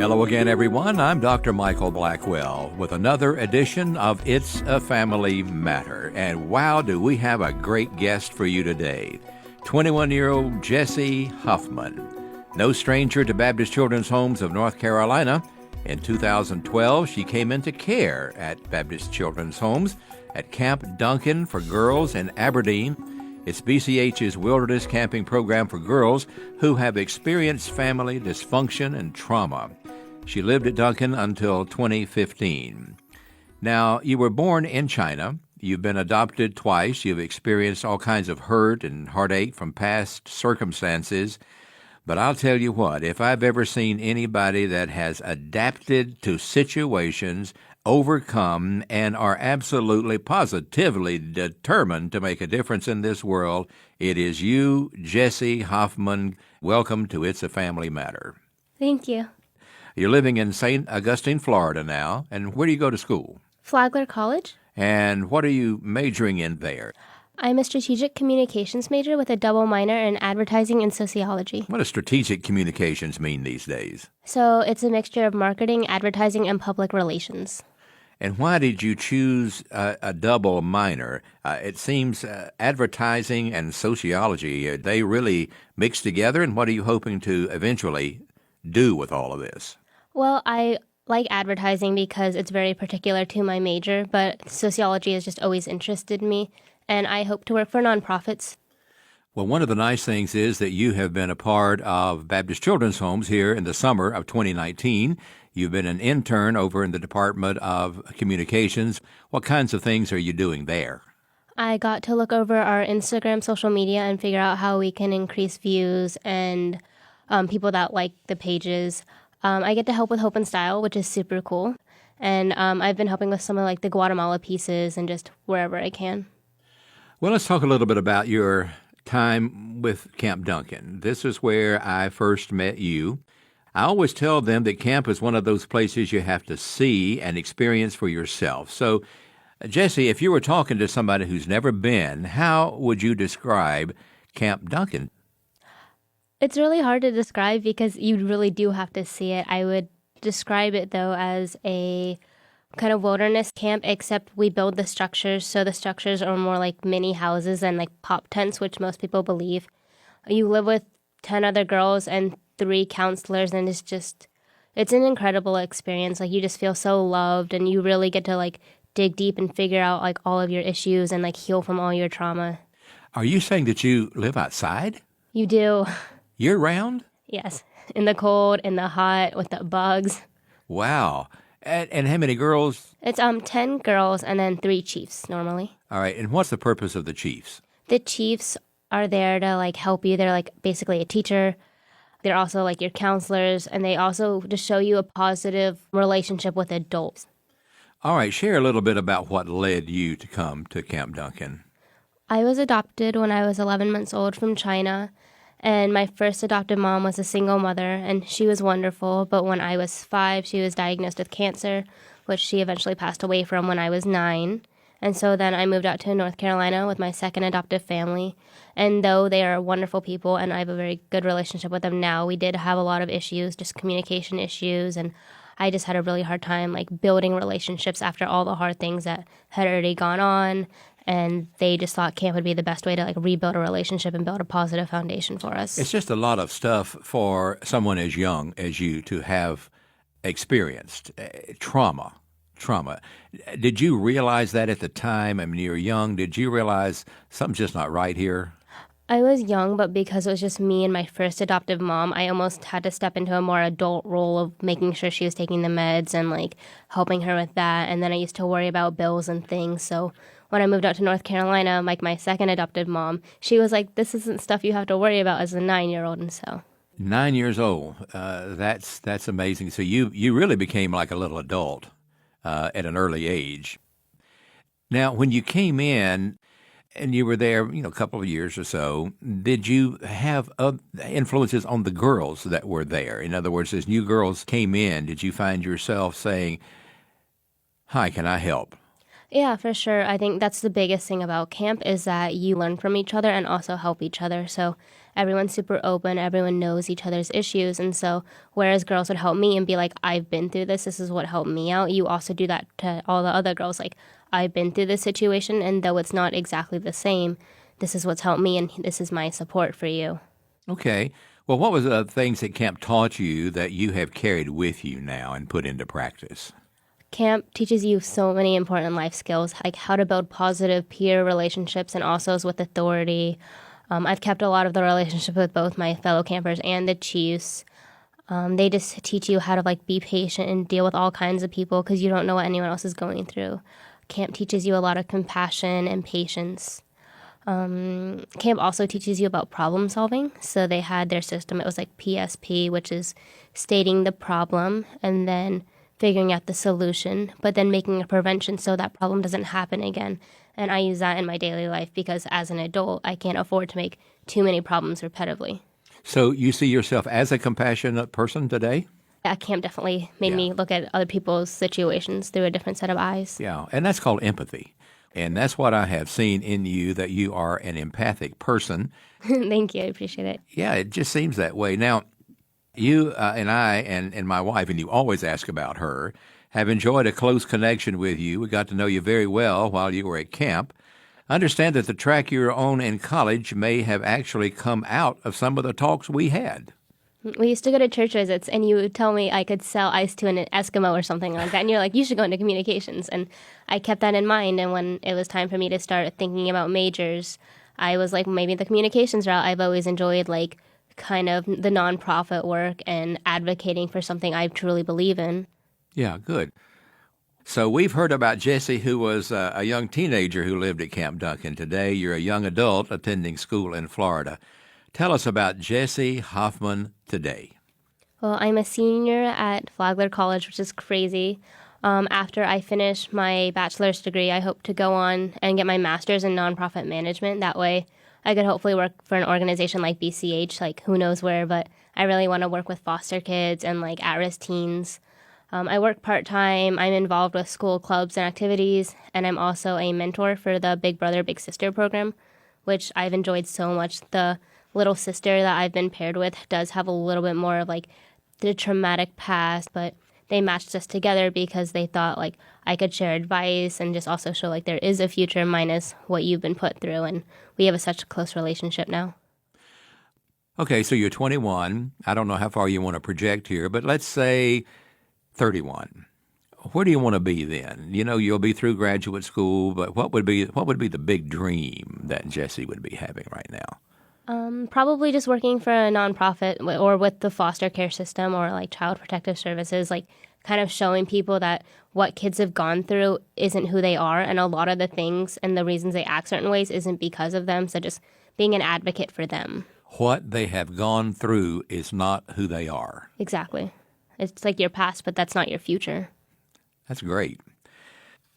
Hello again, everyone. I'm Dr. Michael Blackwell with another edition of It's a Family Matter. And wow, do we have a great guest for you today. 21-year-old Jessie Hoffman. No stranger to Baptist Children's Homes of North Carolina. In 2012, she came into care at Baptist Children's Homes at Camp Duncan for Girls in Aberdeen. It's BCH's wilderness camping program for girls who have experienced family dysfunction and trauma. She lived at Duncan until 2015. Now, you were born in China. You've been adopted twice. You've experienced all kinds of hurt and heartache from past circumstances. But I'll tell you what, if I've ever seen anybody that has adapted to situations, overcome, and are absolutely positively determined to make a difference in this world, it is you, Jessie Hoffman. Welcome to It's a Family Matter. Thank you. You're living in St. Augustine, Florida now, and where do you go to school? Flagler College. And what are you majoring in there? I'm a strategic communications major with a double minor in advertising and sociology. What does strategic communications mean these days? So it's a mixture of marketing, advertising, and public relations. And why did you choose a double minor? It seems advertising and sociology, they really mix together, and what are you hoping to eventually do with all of this? Well, I like advertising because it's very particular to my major, but sociology has just always interested me, and I hope to work for nonprofits. Well, one of the nice things is that you have been a part of Baptist Children's Homes here in the summer of 2019. You've been an intern over in the Department of Communications. What kinds of things are you doing there? I got to look over our Instagram social media and figure out how we can increase views and people that like the pages. I get to help with Hope and Style, which is super cool. And I've been helping with some of like the Guatemala pieces and just wherever I can. Well, let's talk a little bit about your time with Camp Duncan. This is where I first met you. I always tell them that camp is one of those places you have to see and experience for yourself. So, Jessie, if you were talking to somebody who's never been, how would you describe Camp Duncan? It's really hard to describe because you really do have to see it. I would describe it, though, as a kind of wilderness camp, except we build the structures, so the structures are more like mini houses and like pop tents, which most people believe. You live with 10 other girls and 3 counselors, and it's an incredible experience. Like, you just feel so loved, and you really get to like dig deep and figure out like all of your issues and like heal from all your trauma. Are you saying that you live outside? You do. Year-round? Yes. In the cold, in the hot, with the bugs. Wow. And how many girls? It's 10 girls and then 3 chiefs normally. All right. And what's the purpose of the chiefs? The chiefs are there to like help you. They're like basically a teacher. They're also like your counselors, and they also just show you a positive relationship with adults. All right. Share a little bit about what led you to come to Camp Duncan. I was adopted when I was 11 months old from China. And my first adopted mom was a single mother, and she was wonderful. But when I was 5, she was diagnosed with cancer, which she eventually passed away from when I was 9. And so then I moved out to North Carolina with my second adoptive family. And though they are wonderful people and I have a very good relationship with them now, we did have a lot of issues, just communication issues. And I just had a really hard time like building relationships after all the hard things that had already gone on. And they just thought camp would be the best way to like rebuild a relationship and build a positive foundation for us. It's just a lot of stuff for someone as young as you to have experienced trauma. Did you realize that at the time? I mean, you were young. Did you realize something's just not right here? I was young, but because it was just me and my first adoptive mom, I almost had to step into a more adult role of making sure she was taking the meds and like helping her with that. And then I used to worry about bills and things. So when I moved out to North Carolina, like my second adoptive mom, she was like, this isn't stuff you have to worry about as a 9-year-old. And so 9 years old. That's amazing. So you really became like a little adult at an early age. Now, when you came in and you were there, a couple of years or so, did you have influences on the girls that were there? In other words, as new girls came in, did you find yourself saying, hi, can I help? Yeah, for sure. I think that's the biggest thing about camp is that you learn from each other and also help each other. So everyone's super open, everyone knows each other's issues. And so whereas girls would help me and be like, I've been through this is what helped me out, you also do that to all the other girls, like, I've been through this situation, and though it's not exactly the same, this is what's helped me, and this is my support for you. Okay. Well, what was the things that camp taught you that you have carried with you now and put into practice? Camp teaches you so many important life skills, like how to build positive peer relationships and also with authority. I've kept a lot of the relationship with both my fellow campers and the chiefs. They just teach you how to like be patient and deal with all kinds of people because you don't know what anyone else is going through. Camp teaches you a lot of compassion and patience. Camp also teaches you about problem solving. So they had their system. It was like PSP, which is stating the problem and then figuring out the solution, but then making a prevention so that problem doesn't happen again. And I use that in my daily life because as an adult, I can't afford to make too many problems repetitively. So you see yourself as a compassionate person today? Camp definitely made me look at other people's situations through a different set of eyes. Yeah, and that's called empathy. And that's what I have seen in you, that you are an empathic person. Thank you. I appreciate it. Yeah, it just seems that way. Now, you and I and my wife, and you always ask about her, have enjoyed a close connection with you. We got to know you very well while you were at camp. I understand that the track you're on in college may have actually come out of some of the talks we had. We used to go to church visits, and you would tell me I could sell ice to an Eskimo or something like that. And you're like, you should go into communications. And I kept that in mind. And when it was time for me to start thinking about majors, I was like, maybe the communications route. I've always enjoyed, like, kind of the nonprofit work and advocating for something I truly believe in. Yeah, good. So we've heard about Jessie, who was a young teenager who lived at Camp Duncan. Today, you're a young adult attending school in Florida. Tell us about Jessie Hoffman today. Well, I'm a senior at Flagler College, which is crazy. After I finish my bachelor's degree, I hope to go on and get my master's in nonprofit management. That way, I could hopefully work for an organization like BCH, like who knows where, but I really want to work with foster kids and like at-risk teens. I work part-time. I'm involved with school clubs and activities, and I'm also a mentor for the Big Brother, Big Sister program, which I've enjoyed so much. The little sister that I've been paired with does have a little bit more of like the traumatic past, but they matched us together because they thought like I could share advice and just also show like there is a future minus what you've been put through, and we have such a close relationship now. Okay, so you're 21. I don't know how far you want to project here, but let's say 31. Where do you want to be then? You know, you'll be through graduate school, but what would be the big dream that Jessie would be having right now? Probably just working for a nonprofit or with the foster care system or like child protective services, like kind of showing people that what kids have gone through isn't who they are, and a lot of the things and the reasons they act certain ways isn't because of them. So just being an advocate for them. What they have gone through is not who they are. Exactly. It's like your past, but that's not your future. That's great.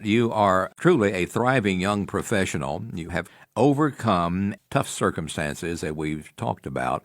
You are truly a thriving young professional. You have overcome tough circumstances that we've talked about.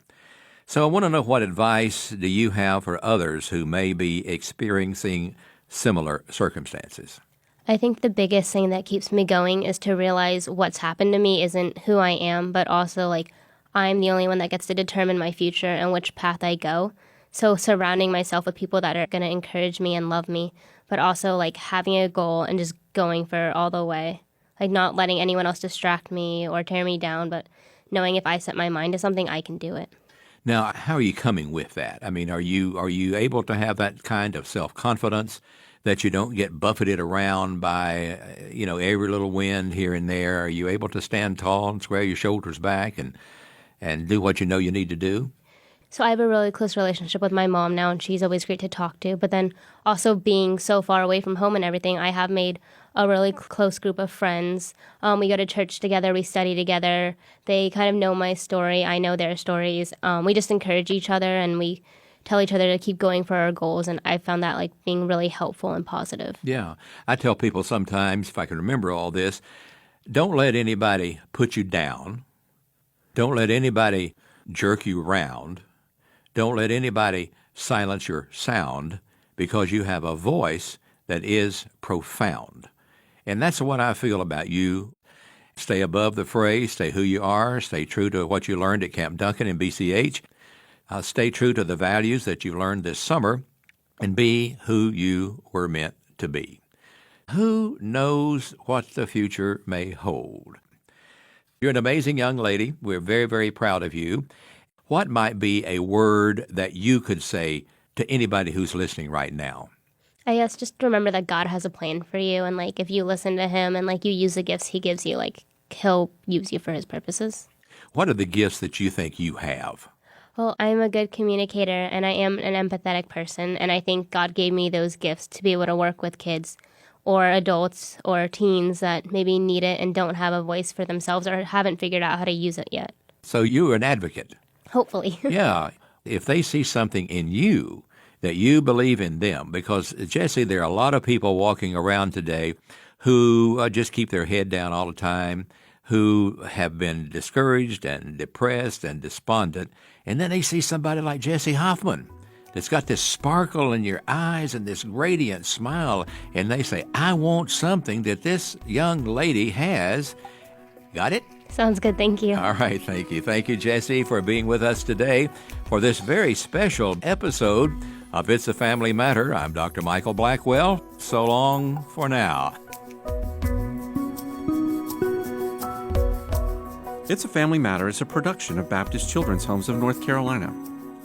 So I want to know, what advice do you have for others who may be experiencing similar circumstances? I think the biggest thing that keeps me going is to realize what's happened to me isn't who I am, but also like I'm the only one that gets to determine my future and which path I go. So surrounding myself with people that are going to encourage me and love me, but also like having a goal and just going for it all the way. Like not letting anyone else distract me or tear me down, but knowing if I set my mind to something, I can do it. Now, how are you coming with that? I mean, are you able to have that kind of self-confidence that you don't get buffeted around by, every little wind here and there? Are you able to stand tall and square your shoulders back and do what you know you need to do? So I have a really close relationship with my mom now, and she's always great to talk to. But then also being so far away from home and everything, I have made a really close group of friends. We go to church together. We study together. They kind of know my story. I know their stories. We just encourage each other, and we tell each other to keep going for our goals. And I found that like being really helpful and positive. Yeah. I tell people sometimes, if I can remember all this, don't let anybody put you down. Don't let anybody jerk you around. Don't let anybody silence your sound, because you have a voice that is profound. And that's what I feel about you. Stay above the fray. Stay who you are. Stay true to what you learned at Camp Duncan and BCH. Stay true to the values that you learned this summer, and be who you were meant to be. Who knows what the future may hold? You're an amazing young lady. We're very, very proud of you. What might be a word that you could say to anybody who's listening right now? I guess just remember that God has a plan for you, and if you listen to him and you use the gifts he gives you, he'll use you for his purposes. What are the gifts that you think you have? Well, I'm a good communicator, and I am an empathetic person, and I think God gave me those gifts to be able to work with kids or adults or teens that maybe need it and don't have a voice for themselves or haven't figured out how to use it yet. So you're an advocate. Hopefully. Yeah. If they see something in you that you believe in them, because, Jessie, there are a lot of people walking around today who just keep their head down all the time, who have been discouraged and depressed and despondent, and then they see somebody like Jessie Hoffman that's got this sparkle in your eyes and this radiant smile, and they say, I want something that this young lady has. Got it? Sounds good. Thank you. All right. Thank you. Thank you, Jessie, for being with us today for this very special episode of It's a Family Matter. I'm Dr. Michael Blackwell. So long for now. It's a Family Matter is a production of Baptist Children's Homes of North Carolina.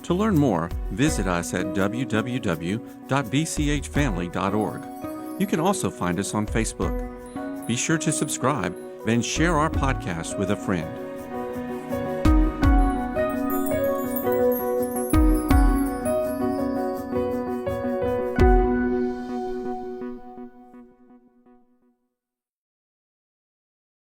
To learn more, visit us at www.bchfamily.org. You can also find us on Facebook. Be sure to subscribe, then share our podcast with a friend.